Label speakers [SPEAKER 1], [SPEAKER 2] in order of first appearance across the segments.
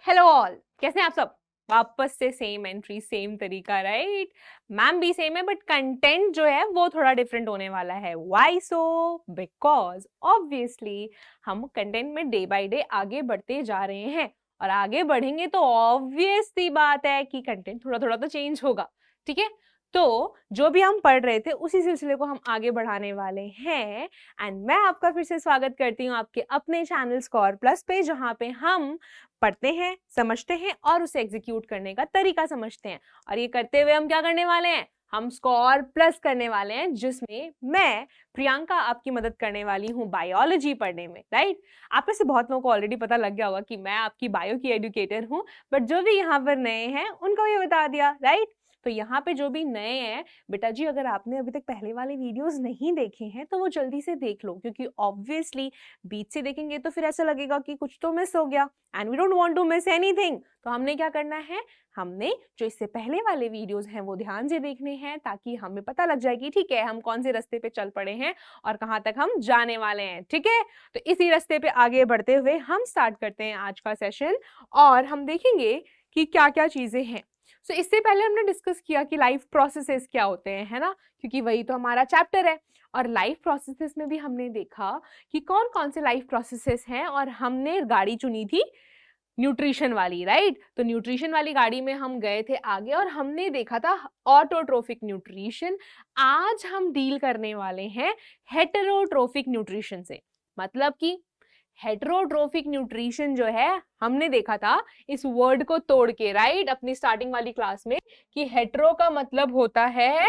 [SPEAKER 1] Hello all, कैसे हैं आप सब। वापस से सेम एंट्री सेम तरीका, राइट। मैम भी सेम है बट कंटेंट जो है वो थोड़ा डिफरेंट होने वाला है। Why so? बिकॉज ऑब्वियसली हम कंटेंट में डे बाय डे आगे बढ़ते जा रहे हैं और आगे बढ़ेंगे तो ऑब्वियस सी बात है कि कंटेंट थोड़ा थोड़ा तो चेंज होगा। ठीक है, तो जो भी हम पढ़ रहे थे उसी सिलसिले को हम आगे बढ़ाने वाले हैं। एंड मैं आपका फिर से स्वागत करती हूँ आपके अपने चैनल स्कोर प्लस पे, जहाँ पे हम पढ़ते हैं, समझते हैं और उसे एग्जीक्यूट करने का तरीका समझते हैं। और ये करते हुए हम क्या करने वाले हैं, हम स्कोर प्लस करने वाले हैं, जिसमें मैं प्रियंका आपकी मदद करने वाली हूँ बायोलॉजी पढ़ने में, राइट। आप में से बहुत लोगों को ऑलरेडी पता लग गया होगा कि मैं आपकी बायो की एजुकेटर हूँ, बट जो भी यहाँ पर नए हैं उनको ये बता दिया, राइट। तो यहाँ पे जो भी नए हैं, बेटा जी अगर आपने अभी तक पहले वाले वीडियोस नहीं देखे हैं तो वो जल्दी से देख लो, क्योंकि ऑब्वियसली बीच से देखेंगे तो फिर ऐसा लगेगा कि कुछ तो मिस हो गया and we don't want to miss anything. तो हमने क्या करना है, हमने जो इससे पहले वाले वीडियोस हैं वो ध्यान से देखने हैं, ताकि हमें पता लग जाए कि ठीक है हम कौन से रास्ते पे चल पड़े हैं और कहाँ तक हम जाने वाले हैं। ठीक है, तो इसी रास्ते पे आगे बढ़ते हुए हम स्टार्ट करते हैं आज का सेशन और हम देखेंगे कि क्या क्या चीजें हैं। सो इससे पहले हमने डिस्कस किया कि लाइफ प्रोसेसेस क्या होते हैं, है ना, क्योंकि वही तो हमारा चैप्टर है। और लाइफ प्रोसेसेस में भी हमने देखा कि कौन कौन से लाइफ प्रोसेसेस हैं और हमने गाड़ी चुनी थी न्यूट्रिशन वाली, राइट। तो न्यूट्रिशन वाली गाड़ी में हम गए थे आगे और हमने देखा था ऑटोट्रोफिक न्यूट्रिशन। आज हम डील करने वाले हैं हेटेरोट्रोफिक न्यूट्रिशन से। मतलब कि हेटेरोट्रोफिक न्यूट्रिशन जो है हमने देखा था इस वर्ड को तोड़ के, राइट, अपनी स्टार्टिंग वाली क्लास में, कि हेटेरो का मतलब होता है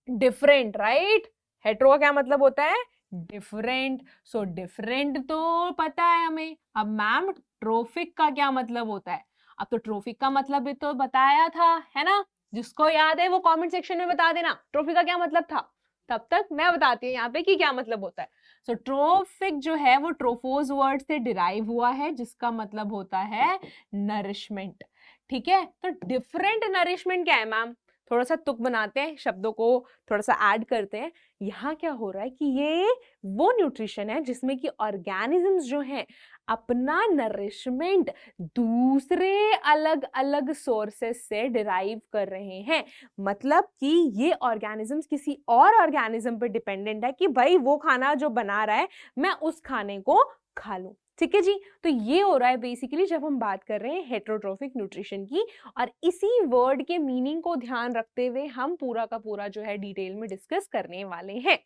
[SPEAKER 1] डिफरेंट, राइट। हेटेरो का क्या मतलब होता है, डिफरेंट। सो डिफरेंट तो पता है हमें। अब मैम ट्रोफिक का क्या मतलब होता है, अब तो ट्रोफिक का मतलब भी तो बताया था, है ना। जिसको याद है वो कमेंट सेक्शन में बता देना ट्रोफिक का क्या मतलब था। तब तक मैं बताती हूँ यहाँ पे कि क्या मतलब होता है। सो ट्रोफिक जो है वो ट्रोफोज वर्ड से डिराइव हुआ है, जिसका मतलब होता है नरिशमेंट। ठीक है, तो डिफरेंट नरिशमेंट क्या है मैम, थोड़ा सा तुक बनाते हैं, शब्दों को थोड़ा सा ऐड करते हैं। यहाँ क्या हो रहा है कि ये वो न्यूट्रिशन है जिसमें कि ऑर्गेनिजम्स जो हैं अपना नरिशमेंट दूसरे अलग अलग सोर्सेस से डिराइव कर रहे हैं। मतलब कि ये ऑर्गेनिजम्स किसी और ऑर्गेनिज्म पे डिपेंडेंट है कि भाई वो खाना जो बना रहा है मैं उस खाने को खा लूं। ठीक है जी, तो ये हो रहा है बेसिकली जब हम बात कर रहे हैं हेटेरोट्रोफिक न्यूट्रिशन की। और इसी वर्ड के मीनिंग को ध्यान रखते हुए हम पूरा का पूरा जो है डिटेल में डिस्कस करने वाले हैं।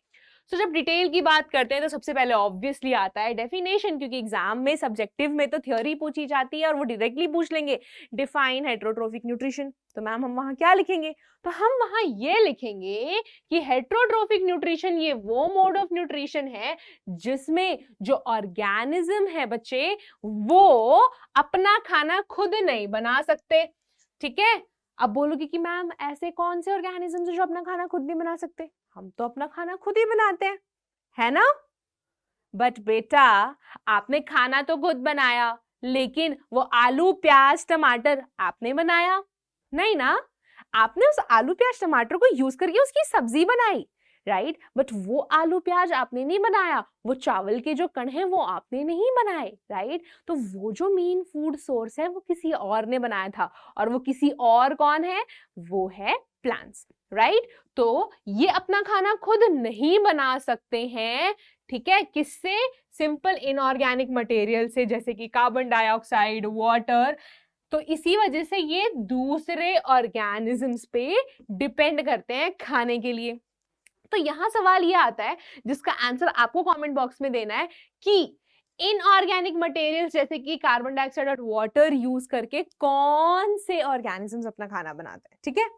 [SPEAKER 1] तो जब डिटेल की बात करते हैं तो सबसे पहले ऑब्वियसली आता है डेफिनेशन, क्योंकि एग्जाम में सब्जेक्टिव में तो थ्योरी पूछी जाती है और वो डायरेक्टली पूछ लेंगे डिफाइन हेटेरोट्रोफिक न्यूट्रिशन। तो मैम हम वहां क्या लिखेंगे, तो हम वहां ये लिखेंगे कि हेटेरोट्रोफिक न्यूट्रिशन ये वो मोड ऑफ न्यूट्रिशन है जिसमें जो ऑर्गेनिज्म है बच्चे वो अपना खाना खुद नहीं बना सकते। ठीक है, अब बोलोगे कि मैम ऐसे कौन से ऑर्गेनिज्म जो अपना खाना खुद नहीं बना सकते, हम तो अपना खाना खुद ही बनाते हैं, है ना। बट बेटा आपने खाना तो खुद बनाया, लेकिन वो आलू प्याज टमाटर आपने बनाया नहीं ना। आपने उस आलू प्याज टमाटर को यूज करके उसकी सब्जी बनाई, राइट। बट वो आलू प्याज आपने नहीं बनाया, वो चावल के जो कण हैं वो आपने नहीं बनाए, राइट। तो वो जो मेन फूड सोर्स है वो किसी और ने बनाया था, और वो किसी और कौन है, वो है प्लांट्स, राइट। तो ये अपना खाना खुद नहीं बना सकते हैं। ठीक है, किससे, सिंपल इनऑर्गेनिक मटेरियल से, जैसे कि कार्बन डाइऑक्साइड, वाटर। तो इसी वजह से ये दूसरे ऑर्गेनिजम्स पे डिपेंड करते हैं खाने के लिए। तो यहां सवाल ये आता है जिसका आंसर आपको कमेंट बॉक्स में देना है कि इनऑर्गेनिक मटेरियल्स जैसे कि कार्बन डाइऑक्साइड और वाटर यूज करके कौन से ऑर्गेनिजम्स अपना खाना बनाते हैं। ठीक है,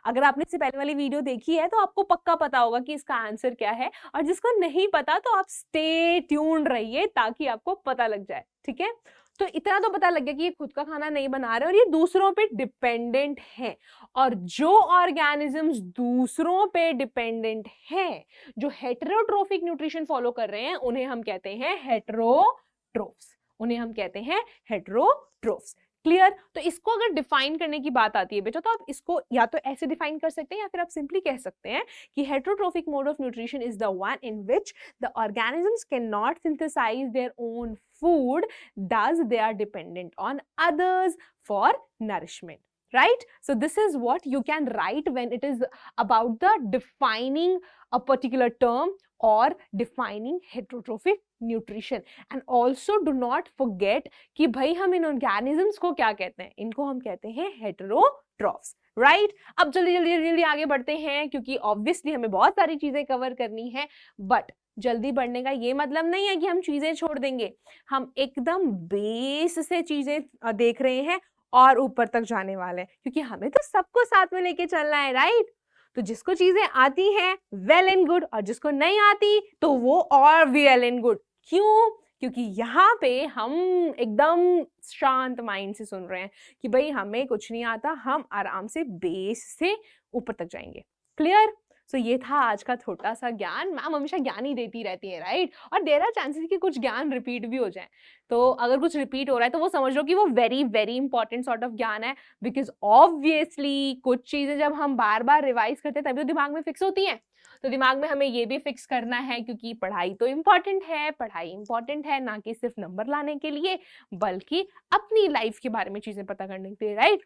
[SPEAKER 1] अगर आपने इससे पहले वाली वीडियो देखी है तो आपको पक्का पता होगा कि इसका आंसर क्या है, और जिसको नहीं पता तो आप स्टे ट्यून्ड रहिए ताकि आपको पता लग जाए। ठीक है, तो इतना तो पता लग गया कि ये खुद का खाना नहीं बना रहे और ये दूसरों पे डिपेंडेंट है। और जो ऑर्गेनिजम्स दूसरों पे डिपेंडेंट हैं, जो हेटेरोट्रोफिक न्यूट्रिशन फॉलो कर रहे हैं, उन्हें हम कहते हैं हेटेरोट्रोफ्स, उन्हें हम कहते हैं हेटेरोट्रोफ्स। क्लियर? तो इसको अगर डिफाइन करने की बात आती है बेटा, तो आप इसको या तो ऐसे डिफाइन कर सकते हैं या फिर आप सिंपली कह सकते हैं कि heterotrophic mode of nutrition is the one in which the organisms can not synthesize their own food, thus they are dependent on others for nourishment, right? So this is what you can write when it is about the defining a particular term or defining heterotrophic nutrition. And also do not forget कि भाई हम इन organisms को क्या कहते हैं? इनको हम कहते हैं heterotrophs, right? अब जल्दी जल्दी जल्दी आगे बढ़ते हैं क्योंकि obviously हमें बहुत सारी चीजें कवर करनी है, but जल्दी बढ़ने का ये मतलब नहीं है कि हम चीजें छोड़ देंगे। हम एकदम बेस से चीजें देख रहे हैं और ऊपर तक जाने वाले हैं, क्योंकि हमें तो सबको साथ में लेके चलना है, राइट? तो जिसको चीजें आती हैं वेल एंड गुड, और जिसको नहीं आती तो वो और वेल एंड गुड। क्यों? क्योंकि यहाँ पे हम एकदम शांत माइंड से सुन रहे हैं कि भाई हमें कुछ नहीं आता, हम आराम से बेस से ऊपर तक जाएंगे। क्लियर? सो ये था आज का छोटा सा ज्ञान। मैम हमेशा ज्ञान ही देती रहती है, राइट? और देयर आर चांसेस कि कुछ ज्ञान रिपीट भी हो जाए, तो अगर कुछ रिपीट हो रहा है तो वो समझ लो कि वो very very important sort of ज्ञान है, बिकॉज ऑब्वियसली कुछ चीजें जब हम बार बार रिवाइज करते हैं तभी तो दिमाग में फिक्स होती हैं। तो दिमाग में हमें ये भी फिक्स करना है, क्योंकि पढ़ाई तो इम्पॉर्टेंट है, पढ़ाई इम्पॉर्टेंट है ना कि सिर्फ नंबर लाने के लिए, बल्कि अपनी लाइफ के बारे में चीजें पता करने के लिए, राइट?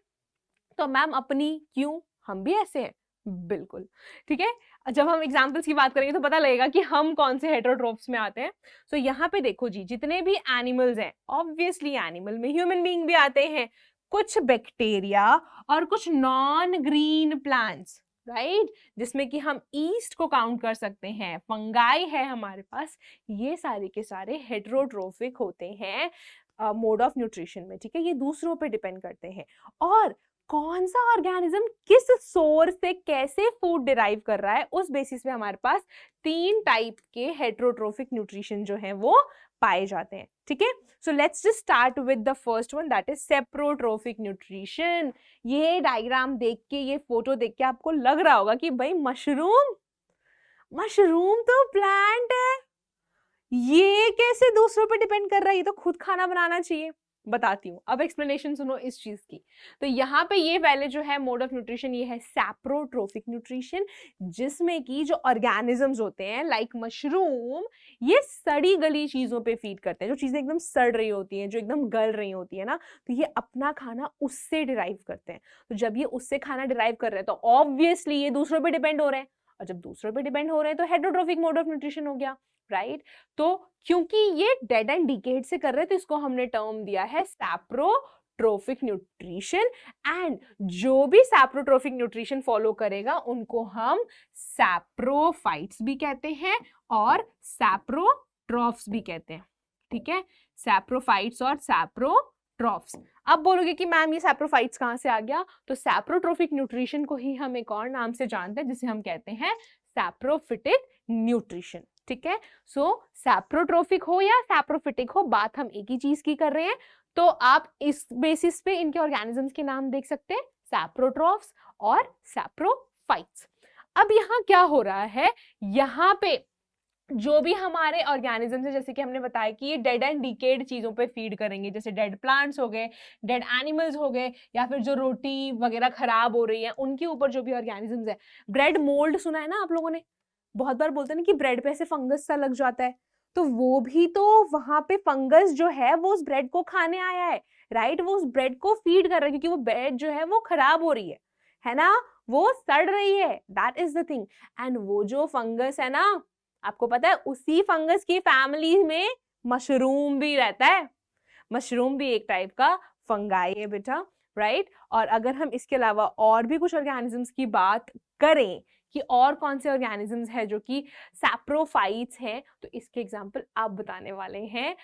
[SPEAKER 1] तो मैम अपनी क्यों, हम भी ऐसे हैं, बिल्कुल ठीक है। जब हम एग्जाम्पल्स की बात करेंगे तो पता लगेगा कि हम कौन से हेटेरोट्रोफ्स में आते हैं। सो यहाँ पे देखो जी, जितने भी एनिमल्स हैं, ऑब्वियसली एनिमल में ह्यूमन बीइंग भी आते हैं, कुछ बैक्टीरिया और कुछ नॉन ग्रीन प्लांट्स, राइट? जिसमें कि हम ईस्ट को काउंट कर सकते हैं, फंगाई है हमारे पास, ये सारे के सारे हेटेरोट्रोफिक होते हैं मोड ऑफ न्यूट्रिशन में, ठीक है? ये दूसरों पे डिपेंड करते हैं। और कौन सा ऑर्गेनिज्म किस सोर्स से कैसे फूड डिराइव कर रहा है, उस बेसिस पे हमारे पास 3 टाइप के हेटेरोट्रोफिक न्यूट्रिशन जो है वो पाए जाते हैं, ठीक है? So let's just start with the first one, that is saprotrophic nutrition. ये डायग्राम देख के, ये फोटो देख के आपको लग रहा होगा कि भाई मशरूम तो प्लांट है, ये कैसे दूसरों पे डिपेंड कर रहा है, ये तो खुद खाना बनाना चाहिए। बताती हूँ, अब एक्सप्लेनेशन सुनो इस चीज की। तो यहाँ पे ये पहले जो है मोड ऑफ न्यूट्रिशन, ये है सैप्रोट्रोफिक न्यूट्रिशन, जिसमें कि जो ऑर्गेनिजम्स होते हैं लाइक मशरूम, ये सड़ी गली चीजों पे फीड करते हैं। जो चीजें एकदम सड़ रही होती हैं, जो एकदम गल रही होती है ना, तो ये अपना खाना उससे डिराइव करते हैं। तो जब ये उससे खाना डिराइव कर रहे हैं तो ऑब्वियसली ये दूसरों पर डिपेंड हो रहे हैं, और जब दूसरों पर डिपेंड हो रहे हैं तो हेटेरोट्रोफिक मोड ऑफ न्यूट्रिशन हो गया, राइट? तो क्योंकि ये डेड एंड डिकेड से कर रहे हैं तो इसको हमने टर्म दिया है सैप्रोट्रोफिक न्यूट्रिशन। एंड जो भी सैप्रोट्रोफिक न्यूट्रिशन फॉलो करेगा उनको हम सैप्रोफाइट्स भी कहते हैं और सैप्रोट्रॉफ्स भी कहते हैं, ठीक है? सैप्रोफाइट्स और सैप्रोट्रॉफ्स। अब बोलोगे कि मैम ये सैप्रोफाइट्स कहाँ से आ गया? तो सैप्रोट्रोफिक न्यूट्रिशन को ही हम एक और नाम से जानते हैं, जिसे हम कहते हैं सैप्रोफिटिक न्यूट्रिशन, ठीक है? सो सैप्रोट्रोफिक हो या सैप्रोफिटिक हो, बात हम एक ही चीज की कर रहे हैं। तो आप इस बेसिस पे इनके ऑर्गेनिजम्स के नाम देख सकते हैं, सैप्रोट्रॉफ्स और सैप्रोफाइट्स। अब यहाँ क्या हो रहा है, यहाँ पे जो भी हमारे ऑर्गेनिजम्स है, जैसे कि हमने बताया कि ये डेड एंड डिकेड चीजों पे फीड करेंगे, जैसे डेड प्लांट्स हो गए, डेड एनिमल्स हो गए, या फिर जो रोटी वगैरह खराब हो रही है उनके ऊपर जो भी ऑर्गेनिजम्स है। ब्रेड मोल्ड सुना है ना आप लोगों ने, बहुत बार बोलते हैं ना कि ब्रेड पे ऐसे फंगस सा लग जाता है, तो वो भी तो वहां पे फंगस जो है वो उस ब्रेड को खाने आया है, राइट? वो उस ब्रेड को फीड कर रहा है, क्योंकि वो ब्रेड जो है वो खराब हो रही है ना, वो सड़ रही है, that is the thing. And वो जो फंगस है ना, आपको पता है उसी फंगस की फैमिली में मशरूम भी रहता है। मशरूम भी एक टाइप का फंगाई है बेटा, राइट? और अगर हम इसके अलावा और भी कुछ ऑर्गेनिजम्स की बात करें कि और कौन से ऑर्गेनिजम्स हैं जो कि सैप्रोफाइट्स हैं, तो इसके एग्जांपल आप बताने वाले हैं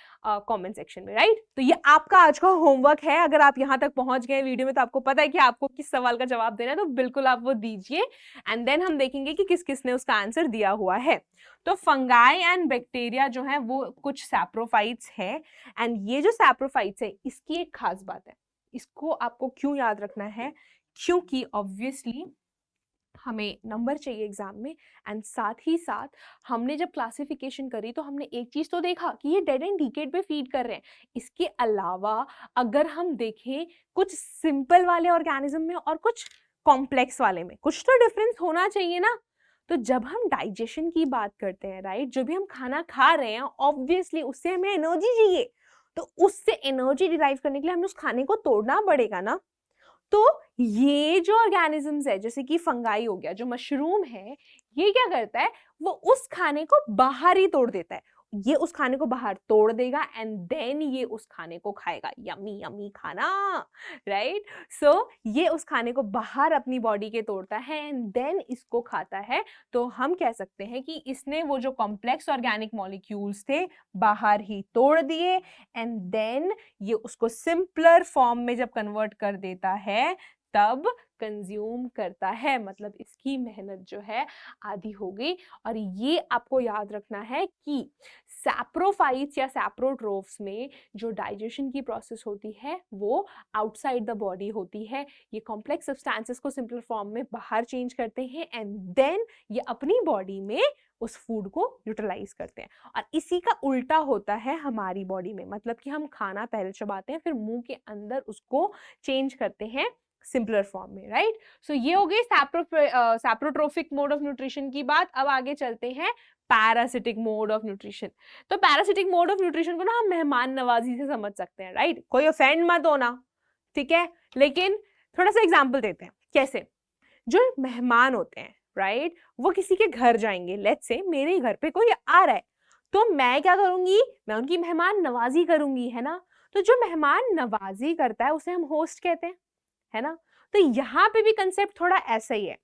[SPEAKER 1] कमेंट सेक्शन में, राइट? तो ये आपका आज का होमवर्क है। अगर आप यहाँ तक पहुंच गए वीडियो में तो आपको पता है कि आपको किस सवाल का जवाब देना है, तो बिल्कुल आप वो दीजिए, एंड देन हम देखेंगे कि किस किसने उसका आंसर दिया हुआ है। तो फंगाई एंड बैक्टीरिया जो है वो कुछ सैप्रोफाइट्स है, एंड ये जो सैप्रोफाइट्स है इसकी एक खास बात है, इसको आपको क्यों याद रखना है, क्योंकि ऑब्वियसली हमें नंबर चाहिए एग्जाम में, एंड साथ ही साथ हमने जब क्लासिफिकेशन करी तो हमने एक चीज तो देखा कि ये डेड एंड डिकेड पे फीड कर रहे हैं। इसके अलावा अगर हम देखें कुछ सिंपल वाले ऑर्गेनिज्म में और कुछ कॉम्प्लेक्स वाले में कुछ तो डिफरेंस होना चाहिए ना। तो जब हम डाइजेशन की बात करते हैं, राइट, जो भी हम खाना खा रहे हैं ऑब्वियसली उससे हमें एनर्जी चाहिए, तो उससे एनर्जी डिराइव करने के लिए हमें उस खाने को तोड़ना पड़ेगा ना। तो ये जो ऑर्गेनिजम्स है, जैसे कि फंगाई हो गया, जो मशरूम है, ये क्या करता है, वो उस खाने को बाहर ही तोड़ देता है। ये उस खाने को बाहर तोड़ देगा एंड देन ये उस खाने को खाएगा। यमी यमी खाना, राइट। सो ये उस खाने को बाहर अपनी बॉडी के तोड़ता है एंड देन इसको खाता है। तो हम कह सकते हैं कि इसने वो जो कॉम्प्लेक्स ऑर्गेनिक मॉलिक्यूल्स थे बाहर ही तोड़ दिए एंड देन ये उसको सिंपलर फॉर्म में जब कन्वर्ट कर देता है तब कंज्यूम करता है। मतलब इसकी मेहनत जो है आधी हो गई। और ये आपको याद रखना है कि सैप्रोफाइट्स या सैप्रोट्रोफ्स में जो डाइजेशन की प्रोसेस होती है वो आउटसाइड द बॉडी होती है। ये कॉम्प्लेक्स सब्सटेंसेस को सिंपल फॉर्म में बाहर चेंज करते हैं एंड देन ये अपनी बॉडी में उस फूड को यूटिलाइज करते हैं। और इसी का उल्टा होता है हमारी बॉडी में, मतलब कि हम खाना पहले चबाते हैं फिर मुंह के अंदर उसको चेंज करते हैं सिंपलर फॉर्म में, राइट। सो ये हो गई सैप्रोट्रोफिक मोड ऑफ न्यूट्रिशन की बात। अब आगे चलते हैं पैरासिटिक मोड ऑफ न्यूट्रिशन। तो पैरासिटिक मोड ऑफ न्यूट्रिशन को ना हम मेहमान नवाजी से समझ सकते हैं, राइट। कोई ऑफेंड मत होना, ठीक है, लेकिन थोड़ा सा एग्जाम्पल देते हैं। कैसे? जो मेहमान होते हैं, राइट, वो किसी के घर जाएंगे, लेट्स से मेरे घर पे कोई आ रहा है, तो मैं क्या करूंगी, मैं उनकी मेहमान नवाजी करूंगी, है ना। तो जो मेहमान नवाजी करता है उसे हम होस्ट कहते हैं, है ना। तो यहाँ पे भी कंसेप्ट थोड़ा ऐसा ही है।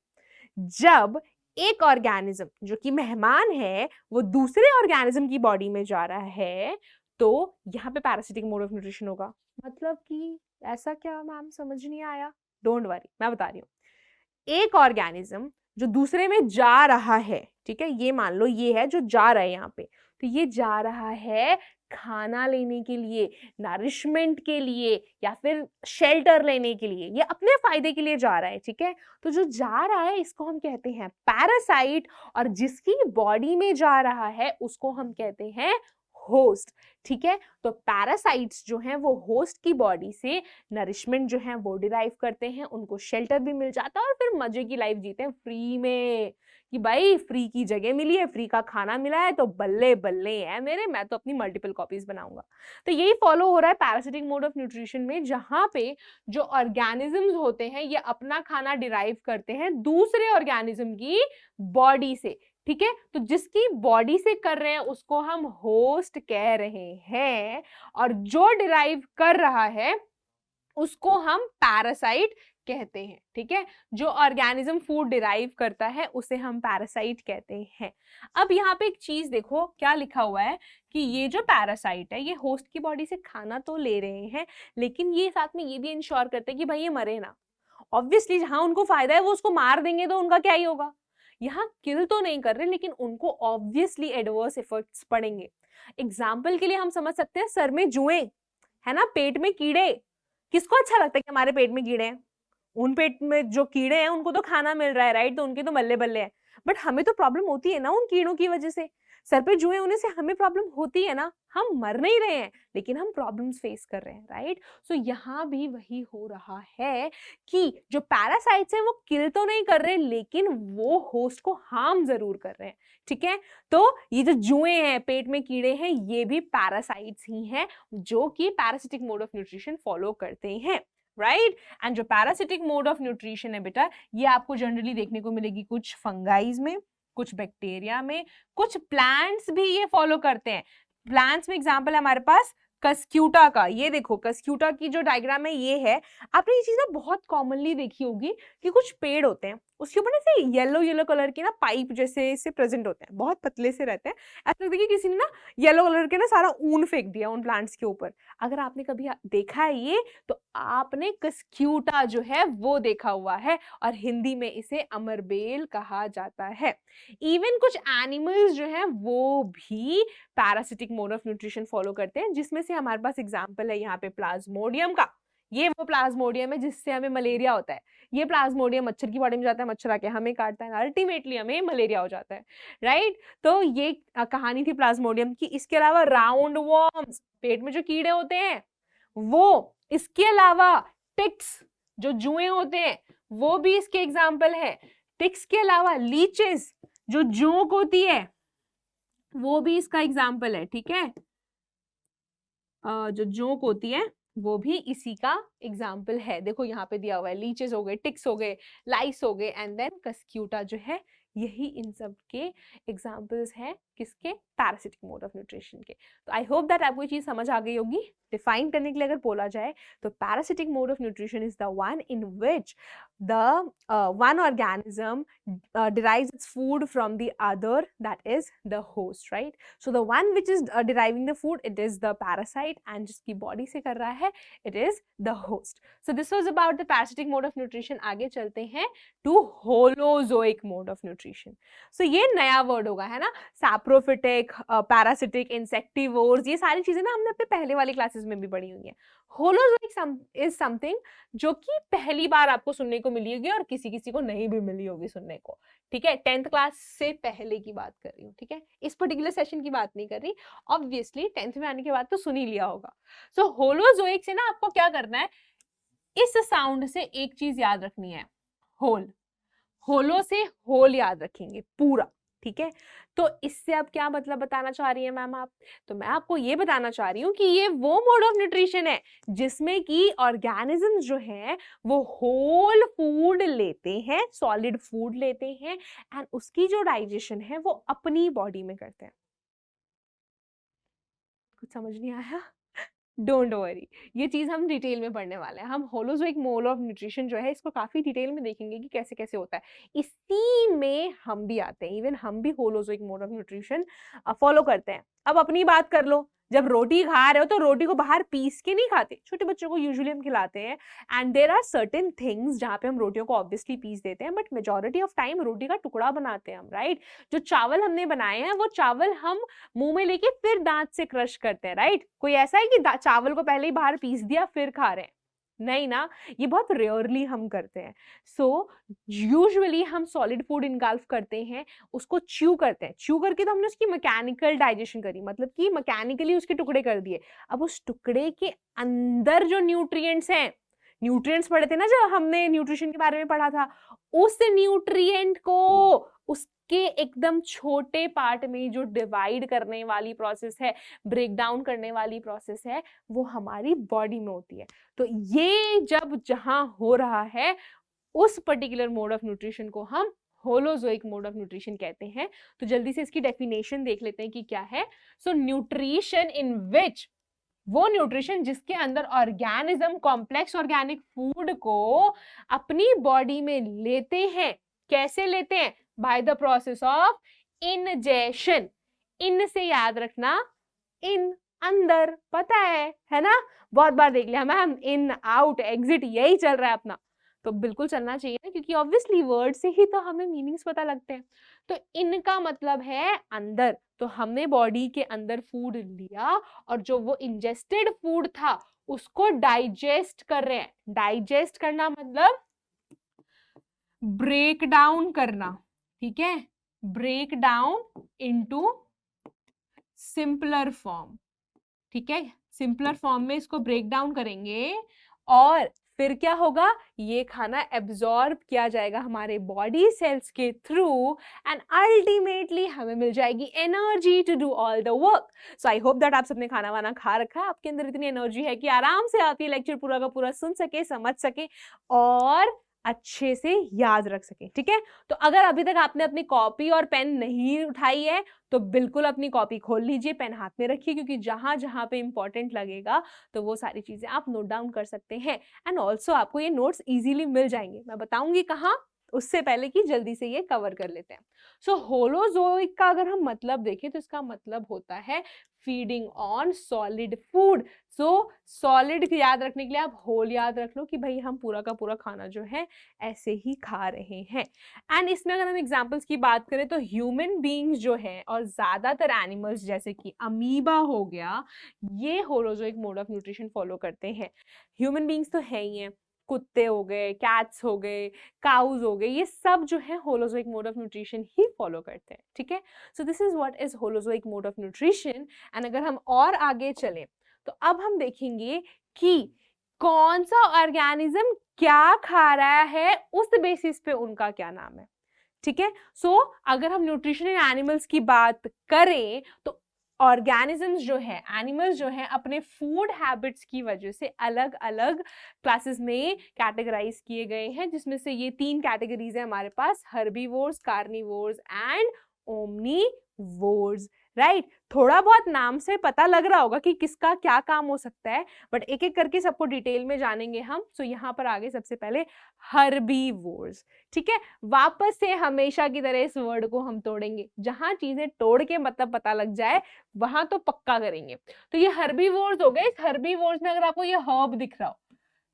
[SPEAKER 1] जब एक ऑर्गेनिज्म जो कि मेहमान है वो दूसरे ऑर्गेनिज्म की बॉडी में जा रहा है तो यहाँ पे पैरासिटिक मोड ऑफ न्यूट्रिशन होगा। मतलब कि ऐसा क्या मैम, समझ नहीं आया? डोंट वरी, मैं बता रही हूँ। एक ऑर्गेनिज्म जो दूसरे में जा रहा है, ठीक है, ये मान लो ये है जो जा रहा है यहाँ पे, तो ये जा रहा है खाना लेने के लिए, नरिशमेंट के लिए या फिर शेल्टर लेने के लिए, ये अपने फायदे के लिए जा रहा है, ठीक है। तो जो जा रहा है इसको हम कहते हैं पैरासाइट, और जिसकी बॉडी में जा रहा है उसको हम कहते हैं होस्ट, ठीक है। तो पैरासाइट्स जो हैं वो होस्ट की बॉडी से नरिशमेंट जो है वो डिराइव करते हैं, उनको शेल्टर भी मिल जाता है और फिर मजे की लाइफ जीते हैं फ्री में, कि भाई फ्री की जगह मिली है, फ्री का खाना मिला है तो बल्ले बल्ले है मेरे, मैं तो अपनी मल्टीपल कॉपीज बनाऊंगा। तो यही फॉलो हो रहा है पैरासिटिक मोड ऑफ न्यूट्रिशन में, जहां पे जो ऑर्गेनिजम्स होते हैं ये अपना खाना डिराइव करते हैं दूसरे ऑर्गेनिज्म की बॉडी से, ठीक है। तो जिसकी बॉडी से कर रहे हैं उसको हम होस्ट कह रहे हैं, और जो डिराइव कर रहा है उसको हम पैरासाइट कहते हैं, ठीक है। जो ऑर्गेनिज्म फूड डिराइव करता है उसे हम पैरासाइट कहते हैं। अब यहाँ पे एक चीज देखो क्या लिखा हुआ है कि ये जो पैरासाइट है ये होस्ट की बॉडी से खाना तो ले रहे हैं, लेकिन ये साथ में ये भी इंश्योर करते हैं कि भाई ये मरे ना। ऑब्वियसली जहां उनको फायदा है वो उसको मार देंगे तो उनका क्या ही होगा। यहाँ किल तो नहीं कर रहे लेकिन उनको ऑब्वियसली एडवर्स इफेक्ट्स पड़ेंगे। एग्जाम्पल के लिए हम समझ सकते हैं सर में जुएं, है ना, पेट में कीड़े। किसको अच्छा लगता है कि हमारे पेट में कीड़े हैं? उन पेट में जो कीड़े हैं उनको तो खाना मिल रहा है, राइट, तो उनके तो बल्ले बल्ले हैं। बट हमें तो प्रॉब्लम होती है ना उन कीड़ों की वजह से। सर पे जुएं होने से हमें प्रॉब्लम होती है ना, हम मर नहीं रहे हैं लेकिन हम प्रॉब्लम्स फेस कर रहे हैं, राइट। सो यहाँ भी वही हो रहा है कि जो पैरासाइट्स हैं वो किल तो नहीं कर रहे लेकिन वो होस्ट को हार्म जरूर कर रहे हैं, ठीक है। तो ये जो जुएं हैं, पेट में कीड़े हैं, ये भी पैरासाइट्स ही हैं जो कि parasitic mode of nutrition follow करते हैं, राइट। एंड जो पैरासिटिक मोड ऑफ न्यूट्रिशन है बेटा, ये आपको जनरली देखने को मिलेगी कुछ फंगाइज में, कुछ बैक्टीरिया में, कुछ प्लांट्स भी ये फॉलो करते हैं। प्लांट्स में एग्जांपल है हमारे पास कस्क्यूटा का। ये देखो कस्क्यूटा की जो डायग्राम है ये है। आपने ये चीज ना बहुत कॉमनली देखी होगी कि कुछ पेड़ होते हैं उसके ऊपर ना से येलो येलो कलर के ना पाइप जैसे से प्रेजेंट होते हैं, बहुत पतले से रहते हैं। ऐसा लगता है कि किसी ने ना येलो कलर के ना सारा ऊन फेंक दिया उन प्लांट्स के ऊपर। अगर आपने कभी देखा है ये तो आपने कस्क्यूटा जो है वो देखा हुआ है, और हिंदी में इसे अमरबेल कहा जाता है। इवन कुछ एनिमल्स जो है वो भी parasitic mode of nutrition follow करते हैं, जिसमें से हमारे पास एग्जांपल है यहाँ पे प्लाज्मोडियम का। ये वो प्लाज्मोडियम है जिससे हमें मलेरिया होता है, ये प्लाज्मोडियम मच्छर की बॉडी में जाता है, मच्छर आके हमें काटता है, अल्टीमेटली हमें मलेरिया हो जाता है, राइट। तो ये कहानी थी प्लाज्मोडियम की। इसके अलावा राउंड वॉर्म्स, पेट में जो कीड़े होते हैं वो, इसके अलावा टिक्स जो जुएं होते हैं वो भी इसके एग्जाम्पल है। टिक्स के अलावा लीचेस जो जोंक होती है वो भी इसका एग्जाम्पल है, ठीक है। जो जोंक होती है वो भी इसी का एग्जाम्पल है। देखो यहाँ पे दिया हुआ है, लीचेस हो गए, टिक्स हो गए, लाइस हो गए, एंड देन कस्क्यूटा जो है, यही इन सब के एग्जाम्पल्स हैं किसके, पैरासिटिक मोड ऑफ न्यूट्रिशन के। तो आई होप दैट आपको ये चीज समझ आ गई होगी। डिफाइन करने के लिए अगर बोला जाए तो parasitic mode of nutrition is the one in which the one organism derives its food from the other, that is the host, right? So the one which is deriving the food, it is the parasite, and जिसकी body से कर रहा है, it is the host. So this was about the parasitic mode of nutrition. आगे चलते हैं to holozoic mode of nutrition. So ये नया word होगा, है ना, saprophytic, parasitic, insectivores, ये सारी चीजें ना हमने अपने पहले वाली क्लासेस में भी पढ़ी हुई हैं। होलोजोइक इज समथिंग जो कि पहली बार आपको सुनने को मिली होगी और किसी किसी को नहीं भी मिली होगी सुनने को, ठीक है। 10th क्लास से पहले की बात कर रही हूँ, ठीक है, इस पर्टिकुलर सेशन की बात नहीं कर रही। ऑब्वियसली 10th में आने के बाद तो सुन ही लिया होगा। सो होलोजोइक से ना आपको क्या करना है, इस साउंड से एक चीज याद रखनी है, होल। होलो से होल याद रखेंगे पूरा, ठीक है। तो इससे अब क्या मतलब बताना चाह रही है मैम आप, तो मैं आपको ये बताना चाह रही हूँ कि ये वो मोड ऑफ न्यूट्रिशन है जिसमें कि ऑर्गेनिजम्स जो हैं वो होल फूड लेते हैं, सॉलिड फूड लेते हैं, एंड उसकी जो डाइजेशन है वो अपनी बॉडी में करते हैं। कुछ समझ नहीं आया? डोंट वरी, ये चीज हम डिटेल में पढ़ने वाले हैं। हम होलोजोइक मोड ऑफ न्यूट्रिशन जो है इसको काफी डिटेल में देखेंगे कि कैसे कैसे होता है। इसी में हम भी आते हैं, इवन हम भी holozoic mode of nutrition follow करते हैं। अब अपनी बात कर लो, जब रोटी खा रहे हो तो रोटी को बाहर पीस के नहीं खाते, छोटे बच्चों को यूजुअली हम खिलाते हैं, and there are certain things जहाँ पे हम रोटियों को ऑब्वियसली पीस देते हैं, बट मेजॉरिटी ऑफ टाइम रोटी का टुकड़ा बनाते हैं हम, राइट। जो चावल हमने बनाए हैं वो चावल हम मुंह में लेके फिर दांत से क्रश करते हैं, राइट। कोई ऐसा है कि चावल को पहले ही बाहर पीस दिया फिर खा रहे हैं, नहीं ना, ये बहुत रेयरली हम करते हैं। सो यूजुअली हम सॉलिड फूड इनगल्फ करते हैं, उसको च्यू करते हैं, च्यू करके तो हमने उसकी मैकेनिकल डाइजेशन करी, मतलब कि मैकेनिकली उसके टुकड़े कर दिए। अब उस टुकड़े के अंदर जो न्यूट्रिएंट्स हैं, न्यूट्रिएंट्स पढ़े थे ना जब हमने न्यूट्रिशन के बारे में पढ़ा था, उस न्यूट्रिएंट को उसके एकदम छोटे पार्ट में जो डिवाइड करने वाली प्रोसेस है, ब्रेक डाउन करने वाली प्रोसेस है, वो हमारी बॉडी में होती है। तो ये जब जहां हो रहा है उस पर्टिकुलर मोड ऑफ न्यूट्रिशन को हम होलोजोइक मोड ऑफ न्यूट्रिशन कहते हैं। तो जल्दी से इसकी डेफिनेशन देख लेते हैं कि क्या है। सो न्यूट्रिशन इन विच, वो न्यूट्रिशन जिसके अंदर ऑर्गेनिज्म कॉम्प्लेक्स ऑर्गेनिक फूड को अपनी बॉडी में लेते हैं। कैसे लेते हैं? By the process of ingestion. इन से याद रखना, इन अंदर, पता है ना, बहुत बार देख लिया मैम, इन आउट एग्जिट यही चल रहा है अपना, तो बिल्कुल चलना चाहिए ना, क्योंकि ऑब्वियसली वर्ड से ही तो हमें मीनिंग्स पता लगते हैं। तो इनका मतलब है अंदर, तो हमने बॉडी के अंदर फूड लिया और जो वो इंजेस्टेड फूड था उसको डाइजेस्ट कर रहे हैं। डाइजेस्ट करना मतलब ब्रेक डाउन करना, ठीक है, break down into simpler form, ठीक है, सिंपलर फॉर्म में इसको ब्रेक डाउन करेंगे और फिर क्या होगा, ये खाना एब्जॉर्ब किया जाएगा हमारे बॉडी सेल्स के थ्रू एंड अल्टीमेटली हमें मिल जाएगी energy to do all the work. So I hope that आप सबने खाना वाना खा रखा है, आपके अंदर इतनी एनर्जी है कि आराम से आप ये लेक्चर पूरा का पूरा सुन सके, समझ सके और अच्छे से याद रख सके, ठीक है। तो अगर अभी तक आपने अपनी कॉपी और पेन नहीं उठाई है तो बिल्कुल अपनी कॉपी खोल लीजिए, पेन हाथ में रखिए, क्योंकि जहां जहां पे इंपॉर्टेंट लगेगा तो वो सारी चीजें आप नोट डाउन कर सकते हैं। एंड ऑल्सो आपको ये नोट्स इजीली मिल जाएंगे, मैं बताऊंगी कहाँ, उससे पहले कि जल्दी से ये कवर कर लेते हैं। सो होलोजोइक का अगर हम मतलब देखें तो इसका मतलब होता है feeding on solid food. So solid याद रखने के लिए आप होल याद रख लो कि भाई हम पूरा का पूरा खाना जो है ऐसे ही खा रहे हैं। एंड इसमें अगर हम एग्जांपल्स की बात करें तो ह्यूमन बीइंग्स जो है और ज्यादातर एनिमल्स जैसे कि अमीबा हो गया, ये holozoic mode of nutrition follow करते हैं। ह्यूमन बीइंग्स तो है ही हैं, कुत्ते हो गए, कैट्स हो गए, काउज हो गए, ये सब जो है holozoic mode of nutrition he follow करते हैं। ठीक है, so this is what is holozoic mode of nutrition. And अगर हम और आगे चलें तो अब हम देखेंगे कि कौन सा ऑर्गेनिज्म क्या खा रहा है, उस बेसिस पे उनका क्या नाम है। ठीक है, सो अगर हम न्यूट्रिशन इन एनिमल्स की बात करें तो ऑर्गेनिजम्स जो है, एनिमल्स जो है, अपने फूड हैबिट्स की वजह से अलग अलग क्लासेस में कैटेगराइज किए गए हैं, जिसमें से ये 3 कैटेगरीज है हमारे पास, herbivores, carnivores and omnivores. Right, थोड़ा बहुत नाम से पता लग रहा होगा कि किसका क्या काम हो सकता है, बट एक एक करके सबको डिटेल में जानेंगे हम। सो यहाँ पर आगे सबसे पहले हर्बीवोर्स। ठीक है, वापस से हमेशा की तरह इस वर्ड को हम तोड़ेंगे, जहां चीजें तोड़ के मतलब पता लग जाए वहां तो पक्का करेंगे। तो ये हर्बीवोर्स हो गए। इस हर्बीवोर्स में अगर आपको ये हर्ब दिख रहा हो,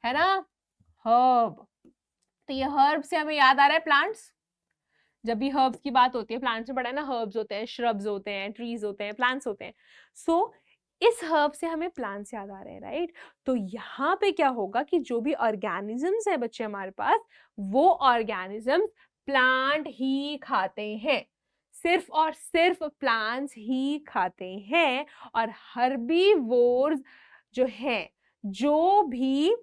[SPEAKER 1] है ना, हर्ब, तो ये हर्ब से हमें याद आ रहा है प्लांट्स। जब भी हर्ब्स की बात होती है, प्लांट्स में पढ़ा है ना, हर्ब्स होते हैं, श्रब्स होते हैं, ट्रीज होते हैं, प्लांट्स होते हैं। सो इस हर्ब से हमें प्लांट्स याद आ रहे हैं, राइट। तो यहाँ पे क्या होगा कि जो भी ऑर्गेनिजम्स है बच्चे हमारे पास, वो ऑर्गेनिजम्स प्लांट ही खाते हैं, सिर्फ और सिर्फ प्लांट्स ही खाते हैं। और हर्बीवोर्स जो हैं, जो भी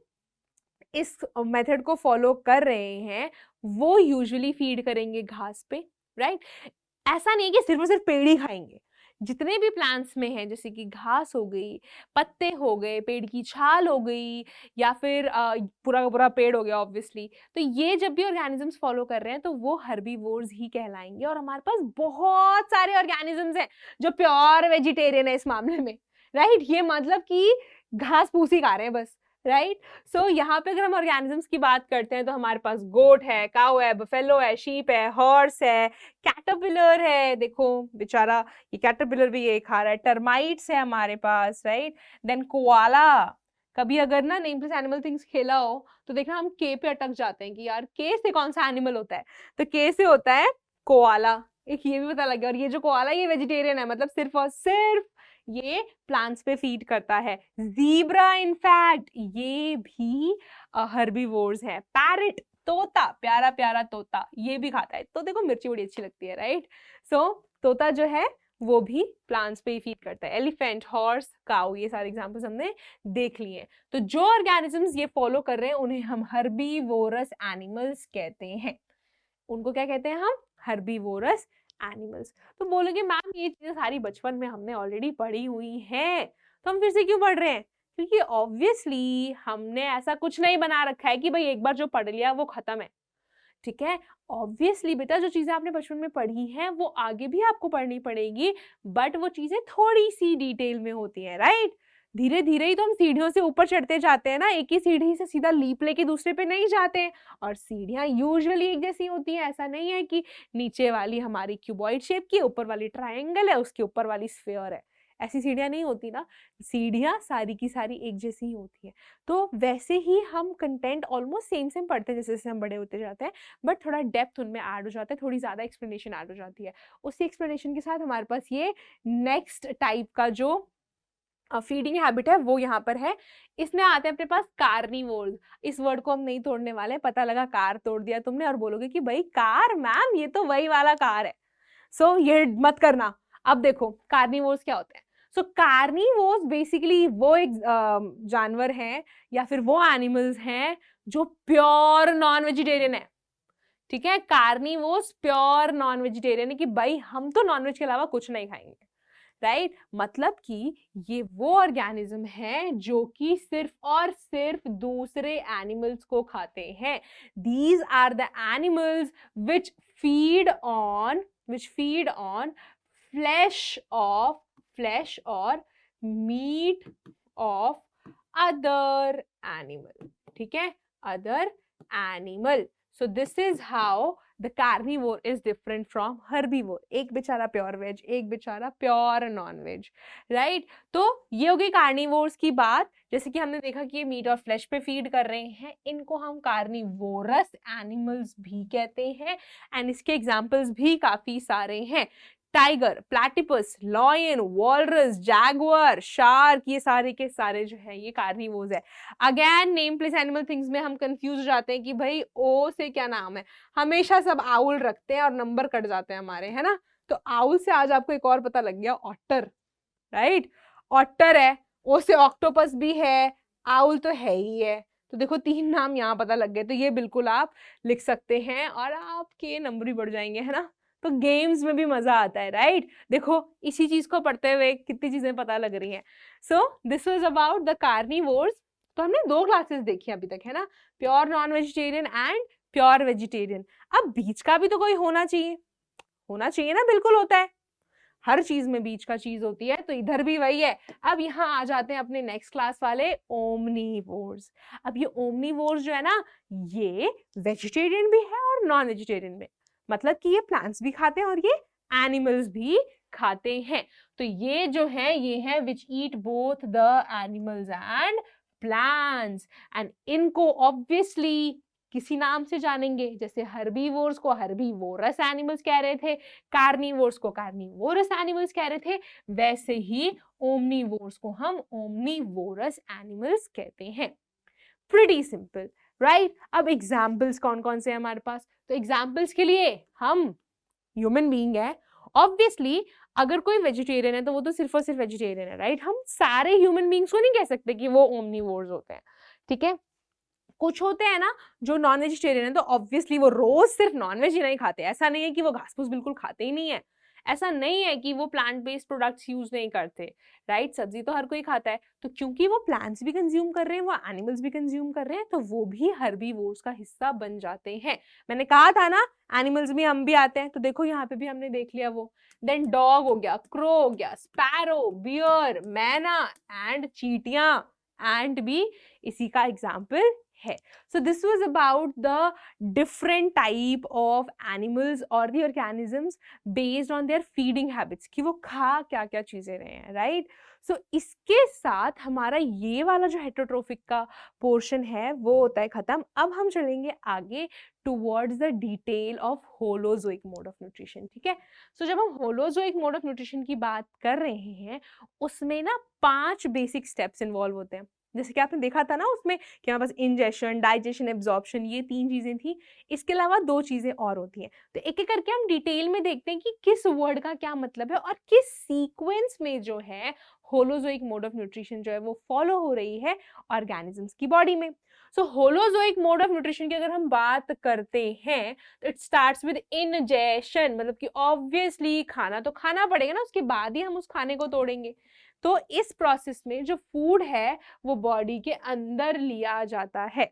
[SPEAKER 1] इस मेथड को फॉलो कर रहे हैं, वो यूजुअली फीड करेंगे घास पे, राइट। ऐसा नहीं है कि सिर्फ और सिर्फ पेड़ ही खाएंगे, जितने भी प्लांट्स में हैं, जैसे कि घास हो गई, पत्ते हो गए, पेड़ की छाल हो गई, या फिर पूरा का पूरा पेड़ हो गया ऑब्वियसली, तो ये जब भी ऑर्गेनिजम्स फॉलो कर रहे हैं तो वो हर्बीवोर्स ही कहलाएंगे। और हमारे पास बहुत सारे ऑर्गेनिजम्स हैं जो प्योर वेजिटेरियन है इस मामले में, राइट। ये मतलब कि घास फूस ही खा रहे हैं बस, राइट। सो यहाँ पे अगर हम ऑर्गेनिजम्स की बात करते हैं तो हमारे पास गोट है, काउ है, बफेलो है, शीप है, हॉर्स है, कैटरपिलर है, देखो बेचारा ये कैटरपिलर भी ये खा रहा है, टर्माइट्स है हमारे पास, राइट। Then koala. कभी अगर ना नेम प्लस एनिमल थिंग्स खेला हो तो देखना हम के पे अटक जाते हैं कि यार के से कौन सा एनिमल होता है, तो के से होता है कोआला। एक ये भी पता लग गया। और ये जो कोआला ये वेजिटेरियन है, मतलब सिर्फ और सिर्फ ये प्लांट्स पे फीड करता है। ज़ीब्रा इनफैक्ट ये भी हर्बीवोर्स है। पैरट, तोता, प्यारा प्यारा तोता, ये भी खाता है। तो देखो मिर्ची बड़ी अच्छी लगती है, राइट। सो तोता जो है वो भी प्लांट्स पे ही फीड करता है। एलिफेंट, हॉर्स, काउ, ये सारे एग्जांपल्स हमने देख लिए। तो जो ऑर्गेनिजम्स ये फॉलो कर रहे हैं उन्हें हम हर्बीवोरस एनिमल्स कहते हैं। उनको क्या कहते हैं हम? Herbivorous animals. तो बोलोगे मैम ये चीजें सारी बचपन में हमने ऑलरेडी पढ़ी हुई हैं, तो हम फिर से क्यों पढ़ रहे हैं? क्योंकि ऑब्वियसली हमने ऐसा कुछ नहीं बना रखा है कि भाई एक बार जो पढ़ लिया वो खत्म है। ठीक है, ऑब्वियसली बेटा जो चीजें आपने बचपन में पढ़ी हैं वो आगे भी आपको पढ़नी पड़ेगी, बट वो चीजें थोड़ी सी डिटेल में होती हैं, राइट। धीरे धीरे ही तो हम सीढ़ियों से ऊपर चढ़ते जाते हैं ना, एक ही सीढ़ी से सीधा लीप लेके दूसरे पे नहीं जाते हैं। और सीढ़ियां यूजुअली एक जैसी होती हैं, ऐसा नहीं है कि नीचे वाली हमारी क्यूबॉइड शेप की, ऊपर वाली ट्रायंगल है, उसके ऊपर वाली स्फीयर है। ऐसी सीढ़ियां नहीं होती ना, सीढ़ियां सारी की सारी एक जैसी ही होती है। तो वैसे ही हम कंटेंट ऑलमोस्ट सेम सेम पढ़ते हैं जैसे जैसे हम बड़े होते जाते हैं, बट थोड़ा डेप्थ उनमें ऐड हो जाता है, थोड़ी ज़्यादा एक्सप्लेनेशन ऐड हो जाती है। उसी एक्सप्लेनेशन के साथ हमारे पास ये नेक्स्ट टाइप का जो फीडिंग हैबिट है वो यहाँ पर है। इसमें आते हैं अपने पास कार्निवोर्स। इस वर्ड को हम नहीं तोड़ने वाले, पता लगा कार तोड़ दिया तुमने और बोलोगे कि भाई कार मैम ये तो वही वाला कार है। सो ये मत करना। अब देखो कार्निवोर्स क्या होते हैं। सो कार्निवोर्स बेसिकली वो एक जानवर हैं या फिर वो एनिमल्स हैं जो प्योर नॉन वेजिटेरियन है। ठीक है, कार्निवोर्स प्योर नॉन वेजिटेरियन है कि भाई हम तो नॉनवेज के अलावा कुछ नहीं खाएंगे, राइट। मतलब कि ये वो ऑर्गेनिज्म है जो कि सिर्फ और सिर्फ दूसरे एनिमल्स को खाते हैं। These are the animals which feed on flesh or meat of other animal. ठीक है, other animal. So this is how the carnivore is different from herbivore. एक बेचारा प्योर वेज, एक बेचारा प्योर नॉन वेज, राइट। तो ये होगी carnivores की बात। जैसे कि हमने देखा कि ये मीट और फ्लैश पे फीड कर रहे हैं, इनको हम कार्निवोरस एनिमल्स भी कहते हैं। एंड इसके एग्जाम्पल्स भी काफी सारे हैं। Tiger, platypus, lion, walrus, Jaguar, shark, ये सारे के सारे जो है ये कार्निवोर्स है। Again name place animal things में हम कंफ्यूज हो जाते हैं कि भाई ओ से क्या नाम है, हमेशा सब आउल रखते हैं और नंबर कट जाते हैं हमारे, है ना। तो आउल से आज आपको एक और पता लग गया, ऑटर, राइट। ऑटर है, ओ से ऑक्टोपस भी है, आउल तो है ही है। तो देखो 3 नाम यहाँ पता लग गए, तो ये बिल्कुल आप लिख सकते हैं और आपके नंबर भी बढ़ जाएंगे, है ना। तो गेम्स में भी मजा आता है, राइट। देखो इसी चीज को पढ़ते हुए कितनी चीजें पता लग रही हैं। So this was about the carnivores. तो हमने 2 क्लासेस देखी अभी तक, है ना, pure non vegetarian and pure vegetarian. अब बीच का भी तो कोई होना चाहिए, होना चाहिए ना, बिल्कुल होता है, हर चीज में बीच का चीज होती है, तो इधर भी वही है। अब यहाँ आ जाते हैं अपने नेक्स्ट क्लास वाले ओमनीवोर्स। अब ये ओमनीवोर्स जो है ना, ये वेजिटेरियन भी है और नॉन वेजिटेरियन भी, मतलब कि ये प्लांट्स भी खाते हैं और ये एनिमल्स भी खाते हैं। तो ये जो है ये है which eat both the animals and plants. And इनको ऑब्वियसली किसी नाम से जानेंगे, जैसे हर्बीवोर्स को हर्बीवोरस एनिमल्स कह रहे थे, कार्निवोर्स को कार्निवोरस एनिमल्स कह रहे थे, वैसे ही ओमनीवोर्स को हम ओमनीवोरस एनिमल्स कहते हैं। Pretty simple, right. अब एग्जाम्पल्स कौन कौन से हैं हमारे पास, तो एग्जाम्पल्स के लिए हम ह्यूमन बीइंग है, ऑब्वियसली अगर कोई वेजिटेरियन है तो वो तो सिर्फ और सिर्फ वेजिटेरियन है, राइट। हम सारे ह्यूमन बीइंग्स को नहीं कह सकते कि वो ओमनीवोर्स होते हैं, ठीक है। कुछ होते हैं ना जो नॉन वेजिटेरियन है, तो ऑब्वियसली वो रोज सिर्फ नॉन वेज ही नहीं खाते, ऐसा नहीं है कि वो घास फूस बिल्कुल खाते ही नहीं है, ऐसा नहीं है कि वो प्लांट बेस्ड प्रोडक्ट्स यूज नहीं करते, राइट। सब्जी तो हर कोई खाता है, तो क्योंकि वो प्लांट्स भी कंज्यूम कर रहे हैं, वो एनिमल्स भी कंज्यूम कर रहे हैं, तो वो भी हर्बीवोर्स का हिस्सा बन जाते हैं। मैंने कहा था ना एनिमल्स में हम भी आते हैं, तो देखो यहाँ पे भी हमने देख लिया वो। देन डॉग हो गया, क्रो हो गया, स्पैरो, बियर, मैना एंड चींटियां, एंड भी इसी का एग्जाम्पल है। So this was about the different type of animals or the organisms based on their feeding habits, कि वो खा क्या क्या चीजें रहे हैं, राइट। सो इसके साथ हमारा ये वाला जो हेटेरोट्रोफिक का पोर्शन है वो होता है खत्म। अब हम चलेंगे आगे towards the detail of holozoic mode of nutrition, ठीक है। सो जब हम होलोजोइक मोड ऑफ न्यूट्रिशन की बात कर रहे हैं, उसमें ना 5 बेसिक स्टेप्स इन्वॉल्व होते हैं। जैसे कि आपने देखा था ना उसमें कि हमारे पास इंजेशन, डाइजेशन, एब्जॉर्प्शन, ये 3 चीजें थी। इसके अलावा 2 चीजें और होती हैं। तो एक एक करके हम डिटेल में देखते हैं कि किस वर्ड का क्या मतलब है और किस सीक्वेंस में जो है होलोजोइक मोड ऑफ न्यूट्रिशन जो है वो फॉलो हो रही है ऑर्गेनिजम्स की बॉडी में। सो होलोजोइक मोड ऑफ न्यूट्रिशन की अगर हम बात करते हैं तो इट स्टार्ट्स विद इंजेशन, मतलब कि ऑब्वियसली खाना तो खाना पड़ेगा ना, उसके बाद ही हम उस खाने को तोड़ेंगे। तो इस प्रोसेस में जो फूड है वो बॉडी के अंदर लिया जाता है।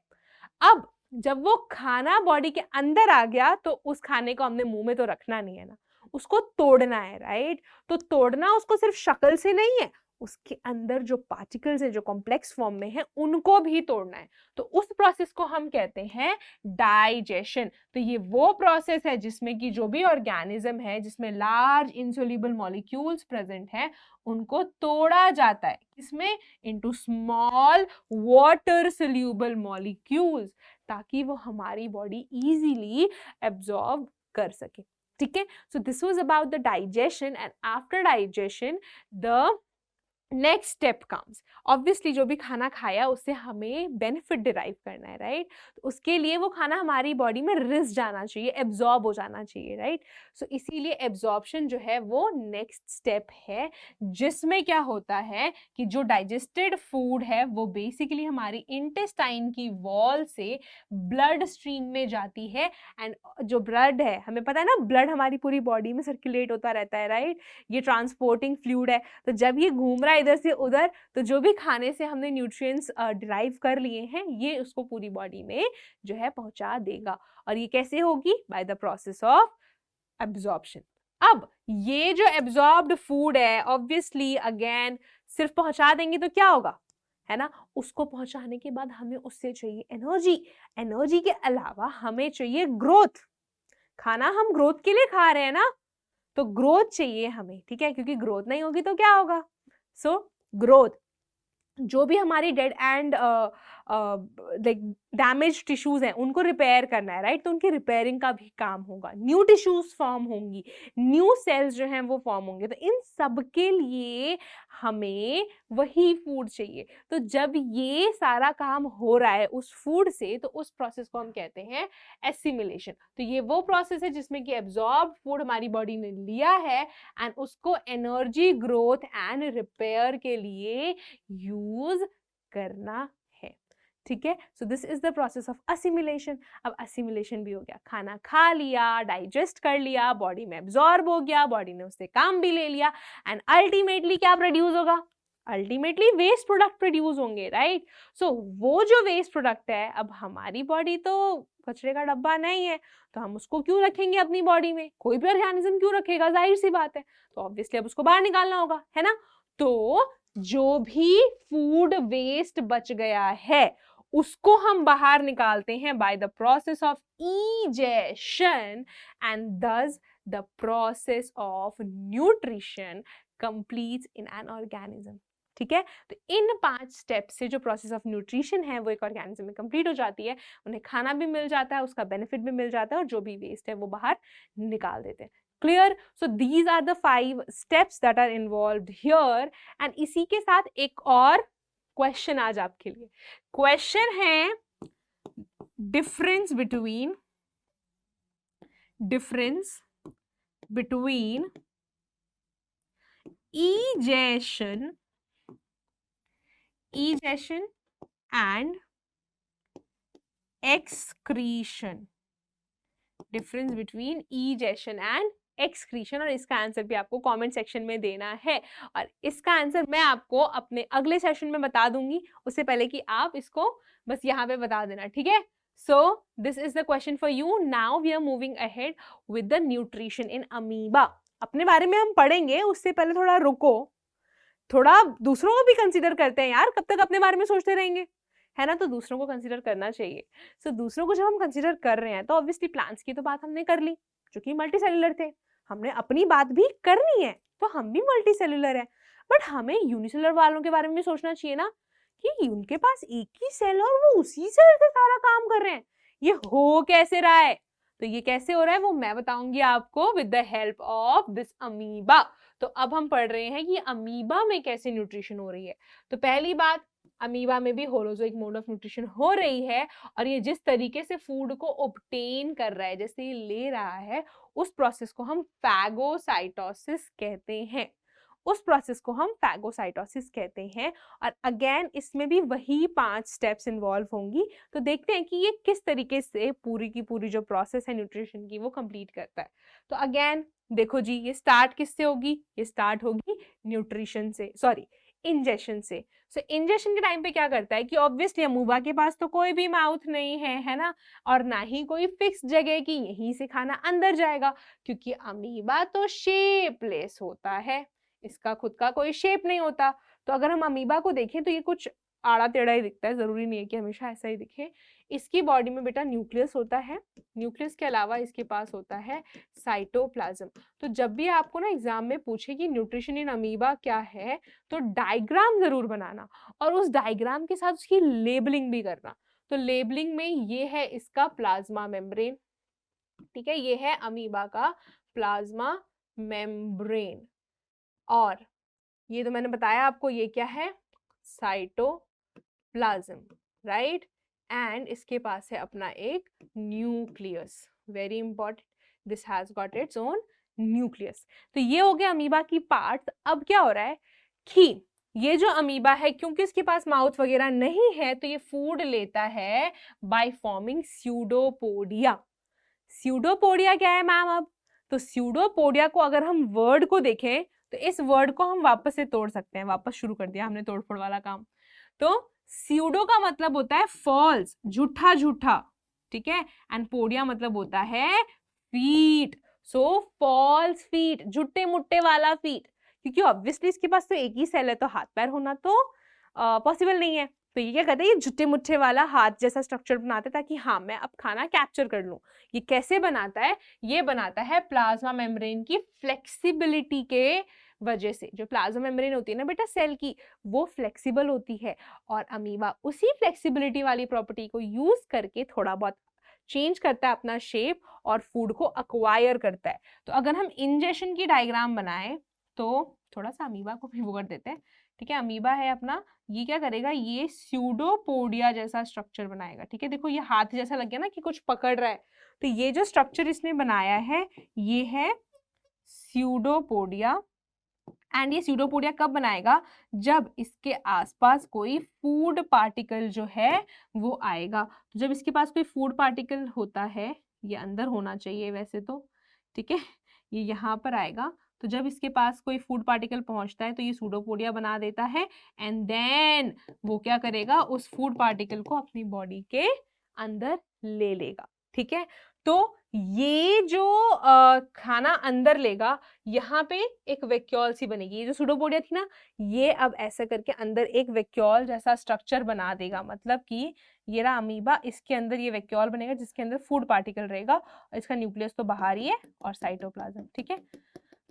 [SPEAKER 1] अब जब वो खाना बॉडी के अंदर आ गया तो उस खाने को हमने मुंह में तो रखना नहीं है ना, उसको तोड़ना है, राइट। तो तोड़ना उसको सिर्फ शक्ल से नहीं है, उसके अंदर जो पार्टिकल्स है जो कॉम्प्लेक्स फॉर्म में है उनको भी तोड़ना है। तो उस प्रोसेस को हम कहते हैं डाइजेशन। तो ये वो प्रोसेस है जिसमें कि जो भी ऑर्गेनिज्म है जिसमें लार्ज इनसोल्यूबल मॉलिक्यूल्स प्रेजेंट है उनको तोड़ा जाता है, किसमें, into small water soluble molecules, ताकि वो हमारी बॉडी इजीली एब्जॉर्ब कर सके, ठीक है। So this was about the digestion and after digestion the next step comes. Obviously जो भी खाना खाया उससे हमें बेनिफिट डिराइव करना है, राइट। तो उसके लिए वो खाना हमारी बॉडी में रिस जाना चाहिए, एब्जॉर्ब हो जाना चाहिए, राइट। सो इसीलिए एब्जॉर्प्शन जो है वो नेक्स्ट स्टेप है, जिसमें क्या होता है कि जो डाइजेस्टेड फूड है वो बेसिकली हमारी इंटेस्टाइन की वॉल से ब्लड स्ट्रीम में जाती है। एंड जो ब्लड है, हमें पता है ना ब्लड हमारी पूरी बॉडी में सर्कुलेट होता रहता है, राइट। ये ट्रांसपोर्टिंग फ्लूइड है, तो जब ये घूम रहा है इधर से उधर, तो जो भी खाने से हमने न्यूट्रिएंट्स डिराइव कर लिए हैं ये उसको पूरी बॉडी में जो है पहुंचा देगा। और ये कैसे होगी, bye the process of absorption. अब ये जो एब्जॉर्ब्ड फूड है ऑब्वियसली अगेन सिर्फ पहुंचा देंगे तो क्या होगा, है ना, उसको पहुंचाने के बाद हमें उससे चाहिए एनर्जी, एनर्जी के अलावा हमें चाहिए ग्रोथ। खाना हम ग्रोथ के लिए खा रहे हैं ना, तो ग्रोथ चाहिए हमें, ठीक है, क्योंकि ग्रोथ नहीं होगी तो क्या होगा? सो ग्रोथ, जो भी हमारी dead and like damage tissues हैं उनको रिपेयर करना है, राइट? तो उनकी रिपेयरिंग का भी काम होगा, न्यू टिश्यूज फॉर्म होंगी, न्यू सेल्स जो हैं वो फॉर्म होंगे, तो इन सब के लिए हमें वही फूड चाहिए। तो जब ये सारा काम हो रहा है उस फूड से, तो उस प्रोसेस को हम कहते हैं एसिमिलेशन। तो ये वो प्रोसेस है जिसमें कि एब्जॉर्ब फूड हमारी बॉडी ने लिया है एंड उसको एनर्जी, ग्रोथ एंड रिपेयर के लिए यूज करना है, ठीक है? So this is the process of assimilation. अब असिमिलेशन भी हो गया, खाना खा लिया, डाइजेस्ट कर लिया, बॉडी में एब्जॉर्ब हो गया, बॉडी ने उससे काम भी ले लिया, एंड अल्टीमेटली क्या प्रोड्यूस होगा? अल्टीमेटली वेस्ट प्रोडक्ट प्रोड्यूस होंगे, राइट? सो वो जो वेस्ट प्रोडक्ट है, अब हमारी बॉडी तो कचरे का डब्बा नहीं है, तो हम उसको क्यों रखेंगे अपनी बॉडी में? कोई भी ऑर्गेनिज्म क्यों रखेगा? जाहिर सी बात है। तो ऑब्वियसली अब उसको बाहर निकालना होगा, है ना? तो जो भी फूड वेस्ट बच गया है उसको हम बाहर निकालते हैं by the process of egestion, and thus the process of nutrition completes in an organism, ठीक है? तो इन 5 स्टेप से जो प्रोसेस ऑफ न्यूट्रिशन है वो एक ऑर्गेनिज्म में कंप्लीट हो जाती है, उन्हें खाना भी मिल जाता है, उसका बेनिफिट भी मिल जाता है, और जो भी वेस्ट है वो बाहर निकाल देते हैं। Clear? So these are the 5 steps that are involved here. And इसी के साथ एक और क्वेश्चन आज आपके लिए। क्वेश्चन है difference between egestion and excretion, difference between egestion and excretion, और इसका आंसर भी आपको कमेंट सेक्शन में देना है, और इसका आंसर मैं आपको अपने अगले सेशन में बता दूंगी, उससे पहले कि आप इसको बस यहाँ पे बता देना, ठीक है? So this is the question for you. Now we are moving ahead with the nutrition in amoeba. अपने बारे में हम पढ़ेंगे, उससे पहले थोड़ा रुको, थोड़ा दूसरों को भी कंसीडर करते हैं यार, कब तक अपने बारे में सोचते रहेंगे, है ना? तो दूसरों को कंसीडर करना चाहिए। सो दूसरों को जब हम कंसीडर कर रहे हैं तो ऑब्वियसली प्लांट्स की तो बात हमने कर ली, जो कि मल्टी सेलुलर थे, हमने अपनी बात भी करनी है, तो हम भी मल्टी सेलुलर है, बट हमें यूनिसेलुलर वालों के बारे में सोचना चाहिए ना, कि उनके पास एक ही सेल और वो उसी सेल से सारा काम कर रहे हैं। ये हो कैसे रहा है? तो ये कैसे हो रहा है वो मैं बताऊंगी आपको with the help of this amoeba. तो अब हम पढ़ रहे हैं कि अमीबा में कैसे न्यूट्रिशन हो रही है। तो पहली बात, अमीबा में भी होलोजोइक मोड ऑफ न्यूट्रिशन हो रही है, और ये जिस तरीके से फूड को ऑब्टेन कर रहा है, जैसे ये ले रहा है, उस प्रोसेस को हम फैगोसाइटोसिस कहते हैं। उस प्रोसेस को हम फैगोसाइटोसिस कहते हैं। और अगेन इसमें भी वही 5 स्टेप्स इन्वॉल्व होंगी। तो देखते हैं कि ये किस तरीके से पूरी की पूरी जो प्रोसेस है न्यूट्रिशन की वो कंप्लीट करता है। तो अगेन देखो जी, ये स्टार्ट किससे होगी? ये स्टार्ट होगी न्यूट्रिशन से, सॉरी इंजेक्शन से। सो इंजेक्शन के टाइम पे क्या करता है कि ऑब्वियसली अमीबा के पास तो कोई भी माउथ नहीं है ना, और ना ही कोई फिक्स जगह की यहीं से खाना अंदर जाएगा, क्योंकि अमीबा तो शेपलेस होता है, इसका खुद का कोई शेप नहीं होता। तो अगर हम अमीबा को देखें तो ये कुछ आड़ा टेढ़ा ही दिखता है, जरूरी नहीं है कि हमेशा ऐसा ही दिखे। इसकी बॉडी में बेटा न्यूक्लियस होता है, न्यूक्लियस के अलावा इसके पास होता है साइटोप्लाज्म। तो जब भी आपको ना एग्जाम में पूछे कि न्यूट्रिशन इन अमीबा क्या है, तो डायग्राम जरूर बनाना, और उस डायग्राम के साथ उसकी लेबलिंग भी करना। तो लेबलिंग में ये है इसका प्लाज्मा मेम्ब्रेन, ठीक है, ये है अमीबा का प्लाज्मा मेम्ब्रेन, और ये तो मैंने बताया आपको ये क्या है, साइटोप्लाज्म, राइट? एंड इसके पास है अपना एक nucleus, very important, this has got its own nucleus. तो ये हो गया अमीबा की पार्ट। अब क्या हो रहा है कि ये जो अमीबा है, क्योंकि इसके पास माउथ वगैरह नहीं है, तो ये फूड लेता है बाय फॉर्मिंग स्यूडोपोडिया। स्यूडोपोडिया क्या है मैम? अब तो स्यूडोपोडिया को अगर हम वर्ड को देखें तो इस वर्ड को हम वापस से तोड़ सकते हैं, वापस शुरू कर दिया हमने तोड़फोड़ वाला काम। तो स्यूडो का मतलब होता है फॉल्स, झूठा झूठा, ठीक है, एंड पोडिया मतलब होता है फीट। सो फॉल्स फीट, झुट्टे मुट्टे वाला फीट, क्योंकि ऑब्वियसली इसके पास तो एक ही सेल है, तो हाथ पैर होना तो पॉसिबल नहीं है। तो ये क्या करता है, ये जुट्टे-मुट्ठे वाला हाथ जैसा स्ट्रक्चर बनाता है ताकि हाँ, मैं अब खाना कैप्चर कर लूँ। ये कैसे बनाता है? ये बनाता है प्लाज्मा मेम्ब्रेन की फ्लेक्सिबिलिटी के वजह से। जो प्लाज्मा मेम्ब्रेन होती है ना बेटा सेल की, वो फ्लेक्सिबल होती है और अमीबा उसी फ्लेक्सिबिलिटी वाली प्रॉपर्टी को यूज़ करके थोड़ा बहुत चेंज करता है अपना शेप और फूड को एक्वायर करता है। तो अगर हम इंजेक्शन की डायग्राम बनाएं तो थोड़ा सा अमीबा को भी वो कर देते हैं, ठीक है। अमीबा है अपना, ये क्या करेगा, ये स्यूडोपोडिया जैसा स्ट्रक्चर बनाएगा, ठीक है। देखो ये हाथ जैसा लग गया ना कि कुछ पकड़ रहा है, तो ये जो स्ट्रक्चर इसने बनाया है ये है स्यूडोपोडिया। एंड ये स्यूडोपोडिया कब बनाएगा? जब इसके आसपास कोई फूड पार्टिकल जो है वो आएगा। तो जब इसके पास कोई फूड पार्टिकल होता है, ये अंदर होना चाहिए वैसे तो, ठीक है, ये यहाँ पर आएगा। तो जब इसके पास कोई फूड पार्टिकल पहुंचता है तो ये स्यूडोपोडिया बना देता है एंड देन वो क्या करेगा, उस फूड पार्टिकल को अपनी बॉडी के अंदर ले लेगा, ठीक है। तो ये जो खाना अंदर लेगा, यहाँ पे एक वैक्यूल सी बनेगी। ये जो स्यूडोपोडिया थी ना, ये अब ऐसा करके अंदर एक वैक्यूल जैसा स्ट्रक्चर बना देगा। मतलब कि ये रहा अमीबा, इसके अंदर ये वैक्यूल बनेगा जिसके अंदर फूड पार्टिकल रहेगा और इसका न्यूक्लियस तो बाहर ही है और साइटोप्लाज्म, ठीक है।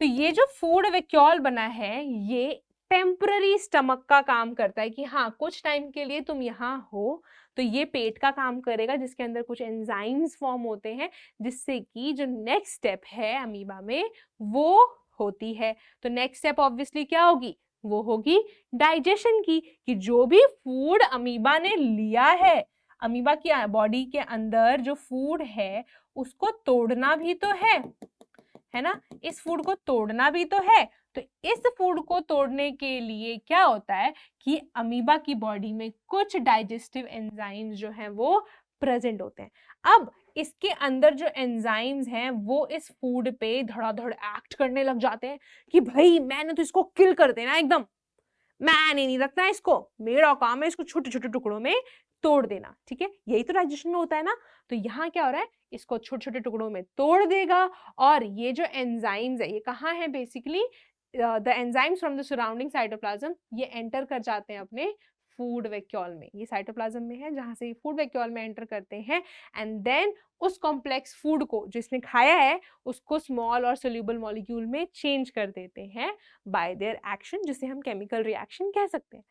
[SPEAKER 1] तो ये जो फूड वैक्यूल बना है ये टेम्पररी स्टमक का काम करता है कि हाँ कुछ टाइम के लिए तुम यहाँ हो, तो ये पेट का काम करेगा जिसके अंदर कुछ एंजाइम्स फॉर्म होते हैं जिससे कि जो नेक्स्ट स्टेप है अमीबा में वो होती है। तो नेक्स्ट स्टेप ऑब्वियसली क्या होगी, वो होगी डाइजेशन की, कि जो भी फूड अमीबा ने लिया है, अमीबा की बॉडी के अंदर जो फूड है उसको तोड़ना भी तो है ना, इस फूड को तोड़ना भी तो है। तो इस फूड को तोड़ने के लिए क्या होता है कि अमीबा की बॉडी में कुछ डाइजेस्टिव एंजाइम्स जो हैं वो प्रेजेंट होते हैं। अब इसके अंदर जो एंजाइम्स हैं वो इस फूड पे धड़ाधड़ एक्ट करने लग जाते हैं कि भाई मैंने तो इसको किल कर देना एकदम, मैंने नहीं रखना इसको, मेरा काम है इसको छोटे छोटे टुकड़ों में तोड़ देना, ठीक है। यही तो डाइजेशन में होता है ना। तो यहाँ क्या हो रहा है, इसको छोटे छोटे टुकड़ों में तोड़ देगा और ये जो एंजाइम्स है ये कहाँ है, basically the enzymes from the surrounding cytoplasm, ये एंटर कर जाते हैं अपने फूड वैक्यूल में। ये साइटोप्लाज्म में है जहां से ये फूड वैक्यूल में एंटर करते हैं एंड देन उस कॉम्प्लेक्स फूड को जिसने खाया है उसको स्मॉल और सोल्यूबल मॉलिक्यूल में चेंज कर देते हैं बाय देयर एक्शन, जिसे हम केमिकल रिएक्शन कह सकते हैं।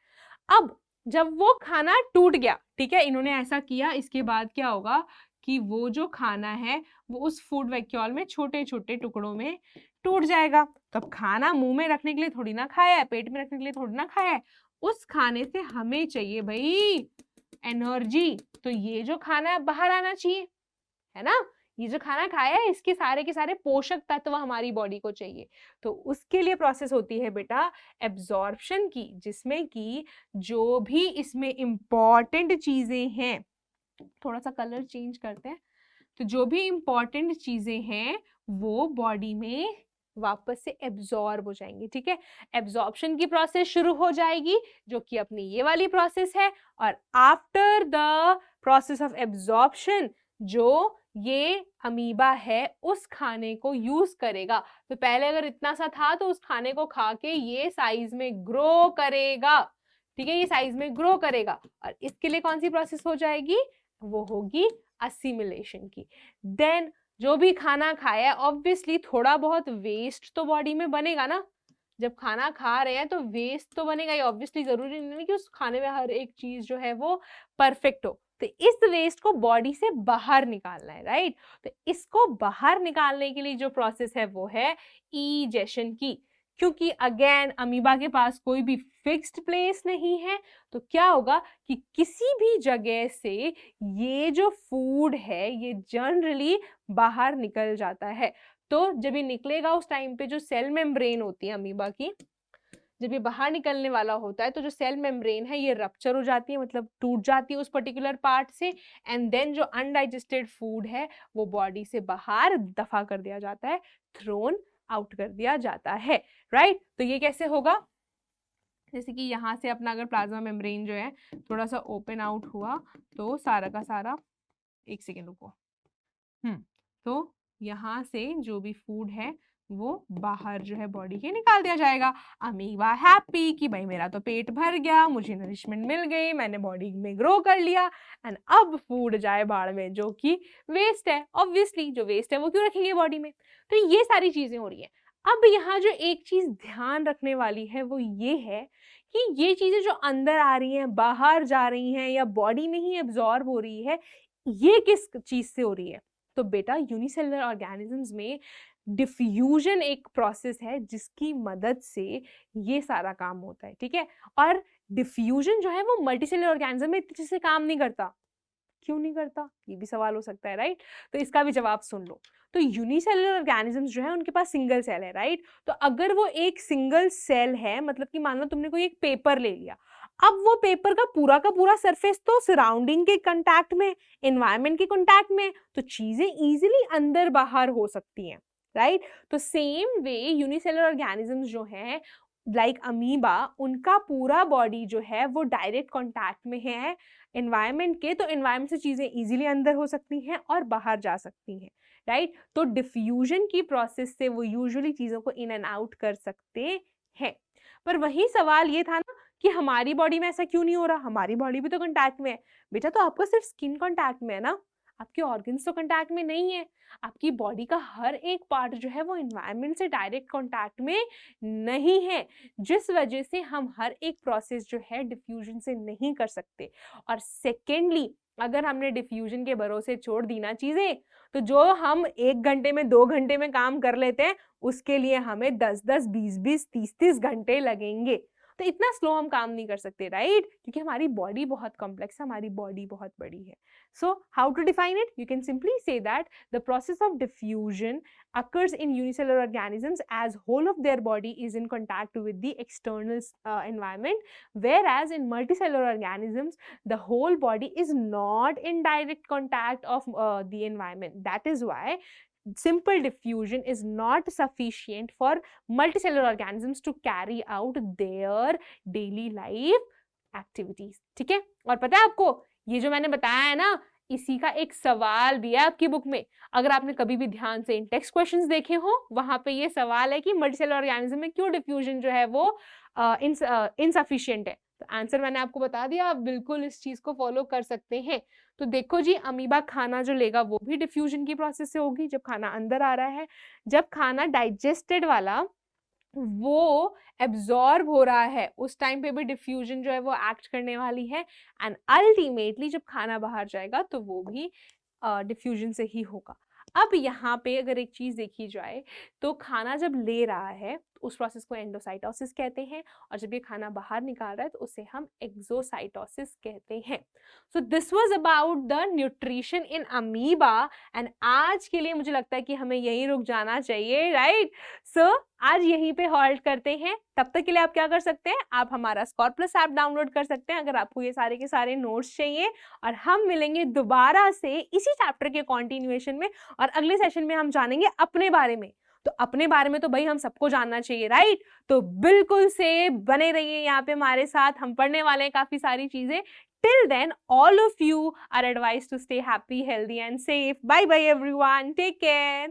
[SPEAKER 1] अब जब वो खाना टूट गया, ठीक है, इन्होंने ऐसा किया, इसके बाद क्या होगा कि वो जो खाना है वो उस फूड वैक्यूल में छोटे छोटे टुकड़ों में टूट जाएगा। तब खाना मुंह में रखने के लिए थोड़ी ना खाया है, पेट में रखने के लिए थोड़ी ना खाया है, उस खाने से हमें चाहिए भाई एनर्जी। तो ये जो खाना है बाहर आना चाहिए, है ना। ये जो खाना खाया है इसके सारे के सारे पोषक तत्व हमारी बॉडी को चाहिए। तो उसके लिए प्रोसेस होती है बेटा एब्जॉर्प्शन की, जिसमें कि जो भी इसमें इंपॉर्टेंट चीजें हैं, थोड़ा सा कलर चेंज करते हैं, तो जो भी इंपॉर्टेंट चीजें हैं वो बॉडी में वापस से एब्जॉर्ब हो जाएंगी, ठीक है। एब्जॉर्प्शन की प्रोसेस शुरू हो जाएगी जो कि अपनी ये वाली प्रोसेस है, और after the process of absorption जो ये अमीबा है उस खाने को यूज करेगा। तो पहले अगर इतना सा था तो उस खाने को खा के ये साइज में ग्रो करेगा, ठीक है, ये साइज में ग्रो करेगा। और इसके लिए कौन सी प्रोसेस हो जाएगी, वो होगी असिमिलेशन की। देन जो भी खाना खाया ऑब्वियसली थोड़ा बहुत वेस्ट तो बॉडी में बनेगा ना, जब खाना खा रहे हैं तो वेस्ट तो बनेगा ही ऑब्वियसली, जरूरी नहीं कि उस खाने में हर एक चीज जो है वो परफेक्ट हो। तो इस वेस्ट को बॉडी से बाहर निकालना है, राइट। तो इसको बाहर निकालने के लिए जो प्रोसेस है वो है इजेशन की। क्योंकि अगेन अमीबा के पास कोई भी फिक्स्ड प्लेस नहीं है, तो क्या होगा कि किसी भी जगह से ये जो फूड है ये जनरली बाहर निकल जाता है। तो जब ये निकलेगा उस टाइम पे जो सेल मेम्ब्रेन होती है अमीबा की, जब ये बाहर निकलने वाला होता है तो जो सेल मेम्ब्रेन है ये रप्चर हो जाती है, मतलब टूट जाती है उस पर्टिकुलर पार्ट से, एंड देन जो अनडाइजेस्टेड फूड है वो बॉडी से बाहर दफा कर दिया जाता है, थ्रोन आउट कर दिया जाता है, राइट। तो ये कैसे होगा, जैसे कि यहाँ से अपना अगर प्लाज्मा मेम्ब्रेन जो है थोड़ा सा ओपन आउट हुआ तो सारा का सारा, एक सेकेंड रुको, तो यहाँ से जो भी फूड है वो बाहर जो है बॉडी के निकाल दिया जाएगा। अमीबा हैप्पी कि भाई मेरा तो पेट भर गया, मुझे नरिशमेंट मिल गई, मैंने बॉडी में ग्रो कर लिया, एंड अब फूड जाए बाढ़ में, जो कि वेस्ट है। ऑब्वियसली जो वेस्ट है वो क्यों रखेंगे बॉडी में? तो ये सारी चीजें हो रही है। अब यहाँ जो एक चीज ध्यान रखने वाली है वो ये है कि ये चीजें जो अंदर आ रही हैं, बाहर जा रही हैं, या बॉडी में ही एब्जॉर्ब हो रही है, ये किस चीज से हो रही है? तो बेटा यूनिसेलुलर ऑर्गेनिजम्स में डिफ्यूजन एक प्रोसेस है जिसकी मदद से ये सारा काम होता है, ठीक है। और डिफ्यूजन जो है वो मल्टीसेलुलर ऑर्गेनिज्म में इतने से काम नहीं करता। क्यों नहीं करता? ये भी सवाल हो सकता है, राइट? तो इसका भी जवाब सुन लो। तो यूनिसेलुलर ऑर्गेनिजम्स जो है उनके पास सिंगल सेल है, राइट? तो अगर वो एक सिंगल सेल है, मतलब कि मान लो तुमने कोई एक पेपर ले लिया, अब वो पेपर का पूरा सरफेस तो सराउंडिंग के कांटेक्ट में, एनवायरनमेंट के कांटेक्ट में, तो चीजें इजीली अंदर बाहर हो सकती हैं, राइट? तो सेम वे यूनिसेलुलर ऑर्गेनिजम्स जो हैं लाइक अमीबा, उनका पूरा बॉडी जो है वो डायरेक्ट कांटेक्ट में है एनवायरनमेंट के, तो एनवायरनमेंट से चीजें इजीली अंदर हो सकती हैं और बाहर जा सकती हैं, राइट? तो डिफ्यूजन की प्रोसेस से वो यूजुअली चीजों को इन एंड आउट कर सकते हैं। पर वही सवाल ये था ना कि हमारी बॉडी में ऐसा क्यों नहीं हो रहा? हमारी बॉडी भी तो कांटेक्ट में है। बेटा तो आपका सिर्फ स्किन कांटेक्ट में है ना, आपके ऑर्गन्स तो कांटेक्ट में नहीं है। आपकी बॉडी का हर एक पार्ट जो है वो एनवायरनमेंट से डायरेक्ट कांटेक्ट में नहीं है, जिस वजह से हम हर एक प्रोसेस जो है डिफ्यूजन से नहीं कर सकते। और सेकेंडली, अगर हमने डिफ्यूजन के भरोसे छोड़ दी ना चीजें, तो जो हम 1 घंटे में 2 घंटे में काम कर लेते हैं, उसके लिए हमें 10-10, 20-20, 30-30 घंटे लगेंगे। तो इतना स्लो हम काम नहीं कर सकते, राइट? क्योंकि हमारी बॉडी बहुत कॉम्प्लेक्स है, हमारी बॉडी बहुत बड़ी है। So how to define it? You can simply say that the process of diffusion occurs in unicellular organisms as whole of their body is in contact with the external environment, whereas in multicellular organisms the whole body is not in direct contact of the environment. That is why simple diffusion is not sufficient for multicellular organisms to carry out their daily life activities. ठीक है? और पता है आपको, ये जो मैंने बताया है ना, इसी का एक सवाल भी है आपकी बुक में। अगर आपने कभी भी ध्यान से इन टेक्स्ट क्वेश्चंस देखे हो, वहां पे ये सवाल है कि मल्टीसेलुलर ऑर्गेनिज्म में क्यों डिफ्यूजन जो है वो इनसफिशिएंट है। तो आंसर मैंने आपको बता दिया, आप बिल्कुल इस चीज को फॉलो कर सकते हैं। तो देखो जी, अमीबा खाना जो लेगा वो भी डिफ्यूजन की प्रोसेस से होगी, जब खाना अंदर आ रहा है। जब खाना डाइजेस्टेड वाला वो एब्जॉर्ब हो रहा है, उस टाइम पे भी डिफ्यूजन जो है वो एक्ट करने वाली है। एंड अल्टीमेटली जब खाना बाहर जाएगा तो वो भी डिफ्यूजन से ही होगा। अब यहाँ पे अगर एक चीज देखी जाए, तो खाना जब ले रहा है तो उस प्रोसेस को एंडोसाइटोसिस कहते हैं, और जब ये खाना बाहर निकाल रहा है तो उसे हम एक्सोसाइटोसिस कहते हैं। So this was about the nutrition in amoeba, and आज के लिए मुझे लगता है कि हमें यहीं रुक जाना चाहिए, राइट? सो आज यहीं पे हॉल्ट करते हैं। तब तक के लिए आप क्या कर सकते हैं, आप हमारा स्कॉर्प्लस ऐप डाउनलोड कर सकते हैं अगर आपको ये सारे के सारे नोट्स चाहिए, और हम मिलेंगे दोबारा से इसी चैप्टर के कॉन्टिन्यूएशन में, और अगले सेशन में हम जानेंगे अपने बारे में। तो अपने बारे में तो भाई हम सबको जानना चाहिए, राइट? तो बिल्कुल से बने रहिए यहाँ पे हमारे साथ, हम पढ़ने वाले हैं काफी सारी चीजें। Till then, all of you are advised to stay happy, healthy and safe. Bye bye everyone. Take care.